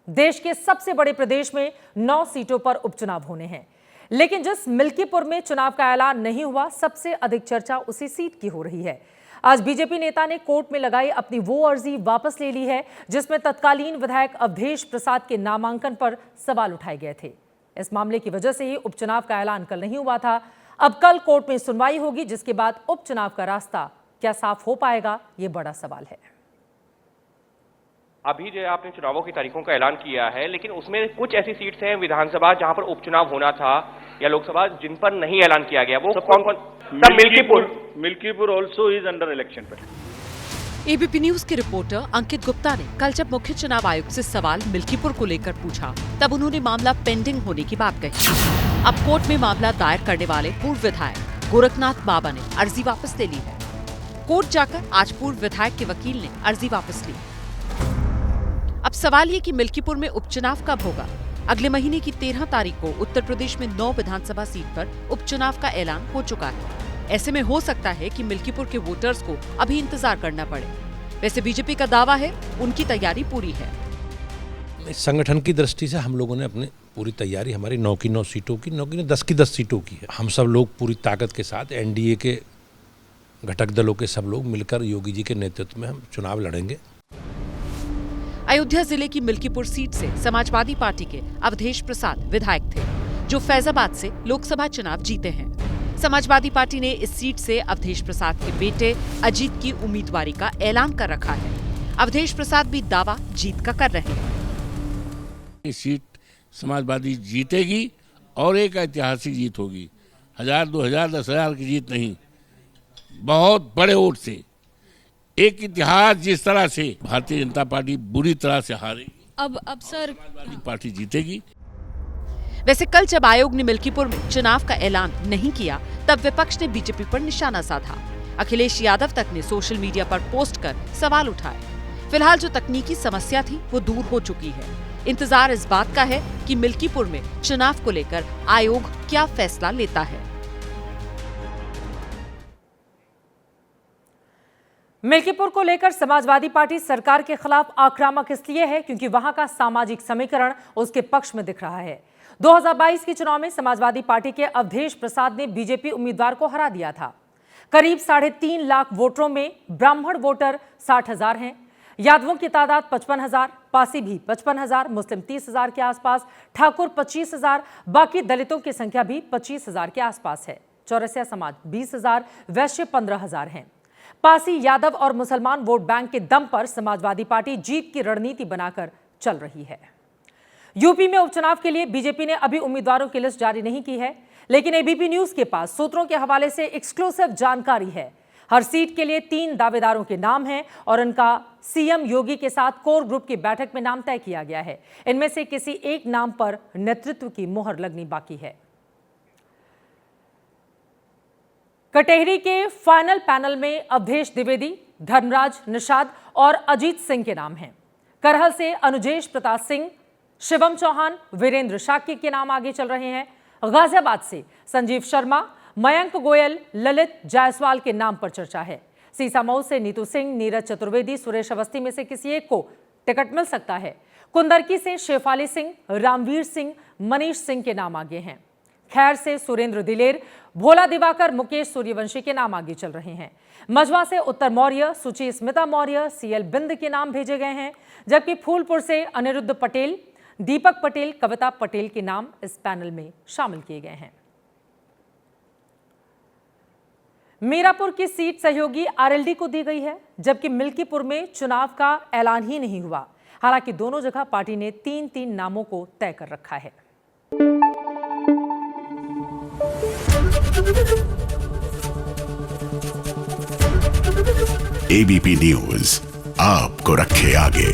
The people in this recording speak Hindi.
देश के सबसे बड़े प्रदेश में 9 सीटों पर उपचुनाव होने हैं, लेकिन जिस मिल्कीपुर में चुनाव का ऐलान नहीं हुआ, सबसे अधिक चर्चा उसी सीट की हो रही है। आज बीजेपी नेता ने कोर्ट में लगाई अपनी वो अर्जी वापस ले ली है जिसमें तत्कालीन विधायक अवधेश प्रसाद के नामांकन पर सवाल उठाए गए थे। इस मामले की वजह से ही उपचुनाव का ऐलान कल नहीं हुआ था। अब कल कोर्ट में सुनवाई होगी, जिसके बाद उपचुनाव का रास्ता क्या साफ हो पाएगा, ये बड़ा सवाल है। अभी जो आपने चुनावों की तारीखों का ऐलान किया है, लेकिन उसमें कुछ ऐसी सीट्स हैं विधानसभा जहां पर उपचुनाव होना था या लोकसभा जिन पर नहीं ऐलान किया गया। वो कौन कौन? Milkipur also is under election पर। एबीपी न्यूज के रिपोर्टर अंकित गुप्ता ने कल जब मुख्य चुनाव आयुक्त से सवाल मिल्कीपुर को लेकर पूछा, तब उन्होंने मामला पेंडिंग होने की बात कही। अब कोर्ट में मामला दायर करने वाले पूर्व विधायक गोरखनाथ बाबा ने अर्जी वापस ले ली है। कोर्ट जाकर आज पूर्व विधायक के वकील ने अर्जी वापस ली। अब सवाल ये कि मिल्कीपुर में उपचुनाव कब होगा। अगले महीने की 13 तारीख को उत्तर प्रदेश में 9 विधानसभा सीट पर उपचुनाव का ऐलान हो चुका है। ऐसे में हो सकता है कि मिल्कीपुर के वोटर्स को अभी इंतजार करना पड़े। वैसे बीजेपी का दावा है उनकी तैयारी पूरी है। संगठन की दृष्टि से हम लोगों ने अपनी पूरी तैयारी, हमारी 9 की 9 सीटों की, 9 की 10 की 10 सीटों की है। हम सब लोग पूरी ताकत के साथ एनडीए के घटक दलों के सब लोग मिलकर योगी जी के नेतृत्व में हम चुनाव लड़ेंगे। अयोध्या जिले की मिल्कीपुर सीट से समाजवादी पार्टी के अवधेश प्रसाद विधायक थे, जो फैजाबाद से लोकसभा चुनाव जीते हैं। समाजवादी पार्टी ने इस सीट से अवधेश प्रसाद के बेटे अजीत की उम्मीदवारी का ऐलान कर रखा है। अवधेश प्रसाद भी दावा जीत का कर रहे हैं। ये सीट समाजवादी जीतेगी और एक ऐतिहासिक जीत होगी। 1000, 2000, 10,000 की जीत नहीं, बहुत बड़े वोट से। एक इतिहास जिस तरह से भारतीय जनता पार्टी बुरी तरह से हारेगी, अब सर समाजवादी पार्टी जीतेगी। वैसे कल जब आयोग ने मिल्कीपुर में चुनाव का ऐलान नहीं किया, तब विपक्ष ने बीजेपी पर निशाना साधा। अखिलेश यादव तक ने सोशल मीडिया पर पोस्ट कर सवाल उठाए। फिलहाल जो तकनीकी समस्या थी वो दूर हो चुकी है। इंतजार इस बात का है कि मिल्कीपुर में चुनाव को लेकर आयोग क्या फैसला लेता है। मिल्कीपुर को लेकर समाजवादी पार्टी सरकार के खिलाफ आक्रामक इसलिए है क्योंकि वहां का सामाजिक समीकरण उसके पक्ष में दिख रहा है। 2022 के चुनाव में समाजवादी पार्टी के अवधेश प्रसाद ने बीजेपी उम्मीदवार को हरा दिया था। करीब 3.5 लाख वोटरों में ब्राह्मण वोटर 60,000 हैं, यादवों की तादाद 55,000, पासी भी 55,000, मुस्लिम 30,000 के आसपास, ठाकुर 25,000, बाकी दलितों की संख्या भी 25,000 के आसपास है। चौरसिया समाज 20,000, वैश्य 15,000 हैं। पासी, यादव और मुसलमान वोट बैंक के दम पर समाजवादी पार्टी जीत की रणनीति बनाकर चल रही है। यूपी में उपचुनाव के लिए बीजेपी ने अभी उम्मीदवारों की लिस्ट जारी नहीं की है, लेकिन एबीपी न्यूज के पास सूत्रों के हवाले से एक्सक्लूसिव जानकारी है। हर सीट के लिए 3 दावेदारों के नाम हैं और उनका सीएम योगी के साथ कोर ग्रुप की बैठक में नाम तय किया गया है। इनमें से किसी एक नाम पर नेतृत्व की मोहर लगनी बाकी है। कटेहरी के फाइनल पैनल में अवधेश द्विवेदी, धर्मराज निषाद और अजीत सिंह के नाम हैं। करहल से अनुजेश प्रताप सिंह, शिवम चौहान, वीरेंद्र शाक्य के नाम आगे चल रहे हैं। गाजियाबाद से संजीव शर्मा, मयंक गोयल, ललित जायसवाल के नाम पर चर्चा है। सीसामऊ से नीतू सिंह, नीरज चतुर्वेदी, सुरेश अवस्थी में से किसी एक को टिकट मिल सकता है। कुंदरकी से शेफाली सिंह, रामवीर सिंह, मनीष सिंह के नाम आगे हैं। खैर से सुरेंद्र दिलेर, भोला दिवाकर, मुकेश सूर्यवंशी के नाम आगे चल रहे हैं। मजवा से उत्तर मौर्य, सुची स्मिता मौर्य, सीएल बिंद के नाम भेजे गए हैं, जबकि फूलपुर से अनिरुद्ध पटेल, दीपक पटेल, कविता पटेल के नाम इस पैनल में शामिल किए गए हैं। मीरापुर की सीट सहयोगी आरएलडी को दी गई है, जबकि मिल्कीपुर में चुनाव का ऐलान ही नहीं हुआ। हालांकि दोनों जगह पार्टी ने 3-3 नामों को तय कर रखा है। एबीपी न्यूज आपको रखे आगे।